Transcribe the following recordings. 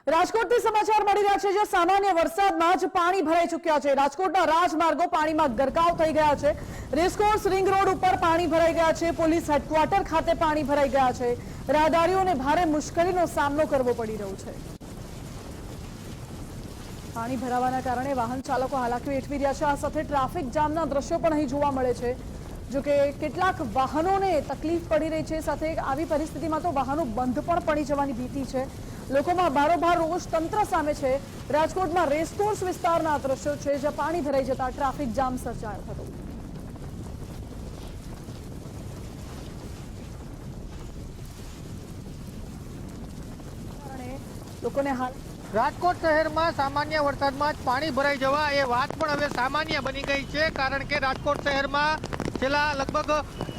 રાજકોટથી સમાચાર મળી રહ્યા છે જે સામાન્ય વરસાદમાં જ પાણી ભરાઈ ચૂક્યા છે। રાજકોટના રાજમાર્ગો પાણીમાં ગરકાવ થઈ ગયા છે। રેસકોર્સ રિંગ રોડ ઉપર પાણી ભરાઈ ગયા છે। પોલીસ હેડક્વાર્ટર ખાતે પાણી ભરાઈ ગયા છે। રાહદારીઓને ભારે મુશ્કેલીનો સામનો કરવો પડી રહ્યો છે। પાણી ભરાવાના કારણે વાહન ચાલકો હાલાકી વેઠવી રહ્યા છે। આ સાથે ટ્રાફિક જામના દ્રશ્યો પણ અહીં જોવા મળે છે। જો કે કેટલાક વાહનોને તકલીફ પડી રહી છે। સાથે આવી પરિસ્થિતિમાં તો વાહનો બંધ પણ પડી જવાની ભીતિ છે। લોકોમાં બારોબાર રોષ તંત્ર સામે છે। રાજકોટમાં રેસકોર્સ વિસ્તારના દ્રશ્યો છે જ્યાં પાણી ભરાઈ જતા ટ્રાફિક જામ સર્જાયો હતો। લોકોને હાલ રાજકોટ શહેરમાં સામાન્ય વરસાદમાં જ પાણી ભરાઈ જવા એ વાત પણ હવે સામાન્ય બની ગઈ છે। કારણ કે રાજકોટ શહેરમાં છેલ્લા લગભગ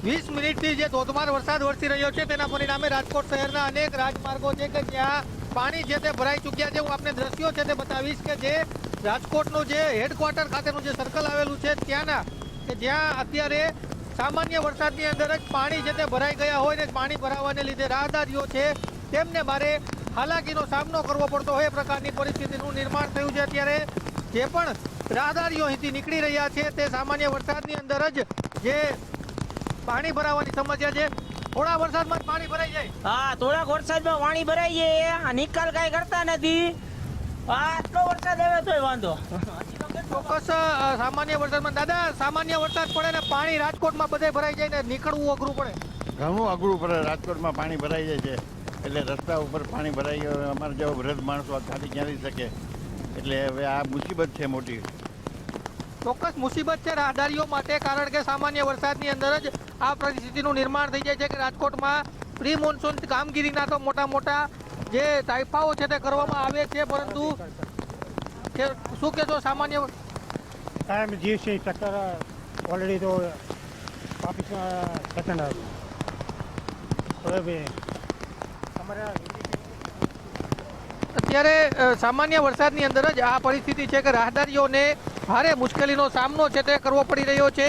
20 મિનિટથી જે ધોધમાર વરસાદ વરસી રહ્યો છે તેના પરિણામે રાજકોટ શહેરના અનેક રાજમાર્ગો છે કે જ્યાં પાણી છે તે ભરાઈ ચૂક્યા છે। હું આપને દ્રશ્યો છે તે બતાવીશ કે જે રાજકોટનું જે હેડક્વાર્ટર ખાતેનું જે સર્કલ આવેલું છે ત્યાંના કે જ્યાં અત્યારે સામાન્ય વરસાદની અંદર જ પાણી છે તે ભરાઈ ગયા હોય ને પાણી ભરાવાને લીધે રાહદારીઓ છે તેમને ભારે હાલાકીનો સામનો કરવો પડતો હોય એ પ્રકારની પરિસ્થિતિનું નિર્માણ થયું છે। અત્યારે જે પણ રાહદારીઓ અહીંથી નીકળી રહ્યા છે તે સામાન્ય વરસાદની અંદર જ જે પાણી ભરાવાની સમસ્યા છે। થોડા વરસાદમાં જ પાણી ભરાઈ જાય। હા, થોડાક વરસાદમાં પાણી ભરાઈ જાય। આ નિકાલ કઈ કરતા નથી। આટલો વરસાદ આવે તોય વાંધો। ચોક્કસ સામાન્ય વરસાદમાં દાદા સામાન્ય વરસાદ પડે ને પાણી રાજકોટમાં બધે ભરાઈ જાય ને નીકળવું અઘરું પડે। ઘણું અઘરું પડે। રાજકોટમાં પાણી ભરાઈ જાય છે એટલે રસ્તા ઉપર પાણી ભરાઈ ગયો। અમારા જેવા વૃદ્ધ માણસો ખાલી ક્યાં રહી શકે એટલે હવે આ મુસીબત છે મોટી। ચોક્કસ મુસીબત છે રાહદારીઓ માટે કારણ કે સામાન્ય વરસાદની અંદર જ આ પરિસ્થિતિનું નિર્માણ થઈ જાય છે કે રાજકોટમાં પ્રી મોન્સૂન કામગીરીના તો મોટા જે તાઇફાઓ છે તે કરવામાં આવે છે પરંતુ શું કહેશો સામાન્ય કાયમ જીવસિંહ ટ્રેક્ટર ઓલરેડી તો ઓફિસમાં સેકન્ડ હવે અત્યારે સામાન્ય વરસાદની અંદર જ આ પરિસ્થિતિ છે કે રાહદારીઓને ભારે મુશ્કેલીનો સામનો છે તે કરવો પડી રહ્યો છે।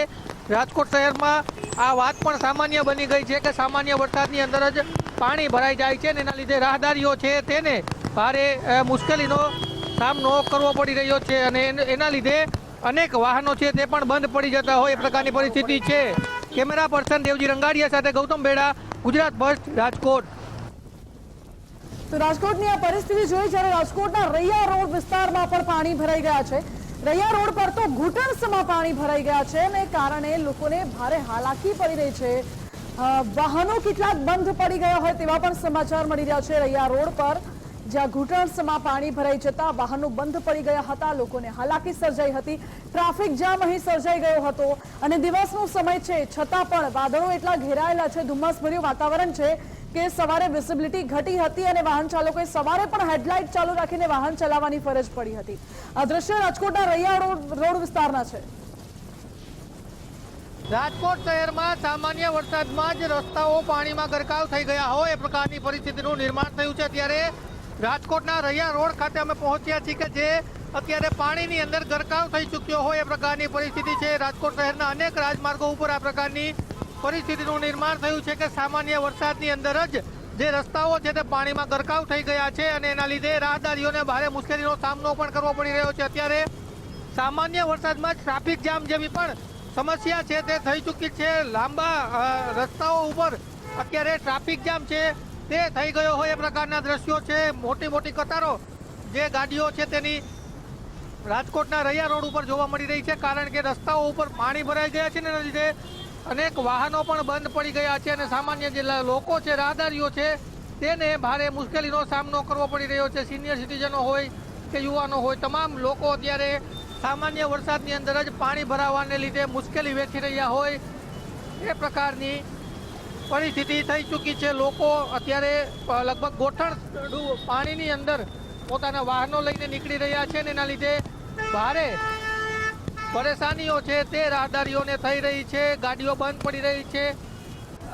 રાજકોટ શહેરમાં આ વાત પણ સામાન્ય બની ગઈ છે કે સામાન્ય વરસાદની અંદર જ પાણી ભરાઈ જાય છે અને એના લીધે રાહદારીઓ છે તેને ભારે મુશ્કેલીનો સામનો કરવો પડી રહ્યો છે અને એના લીધે અનેક વાહનો છે તે પણ બંધ પડી જતા હોય એ પ્રકારની પરિસ્થિતિ છે। કેમેરા પર્સન દેવજી રંગાડિયા સાથે ગૌતમ બેડા, ગુજરાત ફર્સ્ટ, રાજકોટ। તો રાજકોટની આ પરિસ્થિતિ જોઈ જ્યારે રાજકોટના રૈયા રોડ વિસ્તારમાં પણ પાણી ભરાઈ ગયા છે। રૈયા રોડ પર તો ઘૂંટણસમાં પાણી ભરાઈ ગયા છે અને કારણે લોકોને ભારે હાલાકી પડી રહી છે। વાહનો કેટલાક બંધ પડી ગયા હોય તેવા પણ સમાચાર મળી રહ્યા છે। રૈયા રોડ પર જ્યાં ઘૂંટણસમાં પાણી ભરાઈ જતા વાહનો બંધ પડી ગયા હતા, લોકોને હાલાકી સર્જાઈ હતી। ટ્રાફિક જામ અહીં સર્જાઈ ગયો હતો અને દિવસનો સમય છે છતાં પણ વાદળો એટલા ઘેરાયેલા છે, ધુમ્મસભર્યું વાતાવરણ છે કે સવારે વિઝિબિલિટી ઘટી હતી અને વાહન ચાલકોએ સવારે પણ હેડલાઇટ ચાલુ રાખીને વાહન ચલાવવાની ફરજ પડી હતી। આ દ્રશ્ય રાજકોટના રૈયા રોડ વિસ્તારના છે। રાજકોટ શહેરમાં સામાન્ય વરસાદમાં જ રસ્તાઓ પાણીમાં ગરકાવ થઈ ગયા હોય એ પ્રકારની પરિસ્થિતિનું નિર્માણ થયું છે। ત્યારે રાજકોટના રૈયા રોડ ખાતે અમે પહોંચ્યા છીએ કે જે અત્યારે પાણીની અંદર ગરકાવ થઈ ચૂક્યો હોય એ પ્રકારની પરિસ્થિતિ છે। રાજકોટ શહેરના અનેક રાજમાર્ગો ઉપર આ પ્રકારની પરિસ્થિતિનું નિર્માણ થયું છે કે સામાન્ય વરસાદની અંદર જ જે રસ્તાઓ છે તે પાણીમાં ગરકાવ થઈ ગયા છે અને એના લીધે રાહદારીઓને ભારે મુશ્કેલીનો સામનો પણ કરવો પડી રહ્યો છે। અત્યારે સામાન્ય વરસાદમાં ટ્રાફિક જામ જેવી પણ સમસ્યા છે તે થઈ ચૂકી છે। લાંબા રસ્તાઓ ઉપર અત્યારે ટ્રાફિક જામ છે તે થઈ ગયો હોય એ પ્રકારના દ્રશ્યો છે। મોટી કતારો જે ગાડીઓ છે તેની રાજકોટના રૈયા રોડ ઉપર જોવા મળી રહી છે કારણ કે રસ્તાઓ ઉપર પાણી ભરાઈ ગયા છે ને એના લીધે અનેક વાહનો પણ બંધ પડી ગયા છે અને સામાન્ય જે લોકો છે રાહદારીઓ છે તેને ભારે મુશ્કેલીનો સામનો કરવો પડી રહ્યો છે। સિનિયર સિટીઝનો હોય કે યુવાનો હોય તમામ લોકો અત્યારે સામાન્ય વરસાદની અંદર જ પાણી ભરાવાને લીધે મુશ્કેલી વેઠી રહ્યા હોય એ પ્રકારની પરિસ્થિતિ થઈ ચૂકી છે। લોકો અત્યારે લગભગ ગોઠણ પાણીની અંદર પોતાના વાહનો લઈને નીકળી રહ્યા છે અને એના લીધે ભારે પરેશાનીઓ છે તે રાહદારીઓને થઈ રહી છે। ગાડીઓ બંધ પડી રહી છે।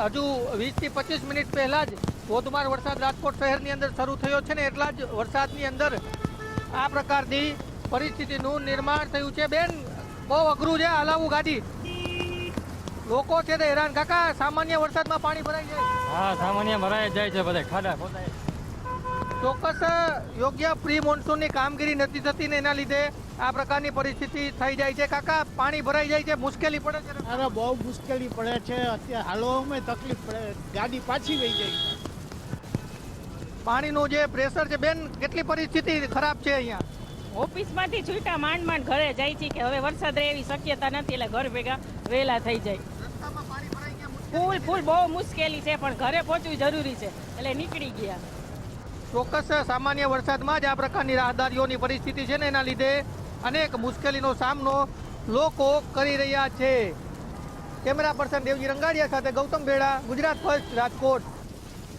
હજુ 20 થી 25 મિનિટ પહેલા જ ધોધમાર વરસાદ રાજકોટ શહેરની અંદર શરૂ થયો છે ને એટલા જ વરસાદની અંદર આ પ્રકારની પરિસ્થિતિનું નિર્માણ થયું છે। બેન, બહુ અઘરું છે હલાવવું ગાડી, લોકો છે તે હેરાન। કાકા, સામાન્ય વરસાદમાં પાણી ભરાઈ જાય? હા, સામાન્ય ભરાઈ જાય છે, બધા ખાડા ખોદાય। ચોક્કસ યોગ્ય પ્રી મોન્સૂનની કામગીરી નથી થતી ને એના લીધે આ પ્રકારની પરિસ્થિતિ થઈ જાય છે. કાકા, પાણી ભરાઈ જાય છે, મુશ્કેલી પડે છે? અરે બહુ મુશ્કેલી પડે છે. અત્યારે હાલવામાં તકલીફ પડે, ગાડી પાછી વહી જાય. પાણીનું જે પ્રેશર છે બેન, કેટલી પરિસ્થિતિ ખરાબ છે અહીંયા? ઓફિસમાંથી છૂટા માંડ માંડ ઘરે જાય છે કે હવે વરસાદ રહે એવી શક્યતા નથી એટલે ઘર ભેગા વહેલા થઈ જાય. રસ્તામાં પાણી ભરાઈ ગયા, ફૂલ ફૂલ બહુ મુશ્કેલી છે પણ ઘરે પહોંચવું જરૂરી છે એટલે નીકળી ગયા. ચોક્કસ સામાન્ય વરસાદમાં જ આ પ્રકારની રાહદારીઓની પરિસ્થિતિ છે ને એના લીધે અનેક મુશ્કેલીનો સામનો લોકો કરી રહ્યા છે. કેમેરા પર્સન દેવજી રંગાડિયા સાથે ગૌતમ ભેડા, ગુજરાત ફર્સ્ટ, રાજકોટ.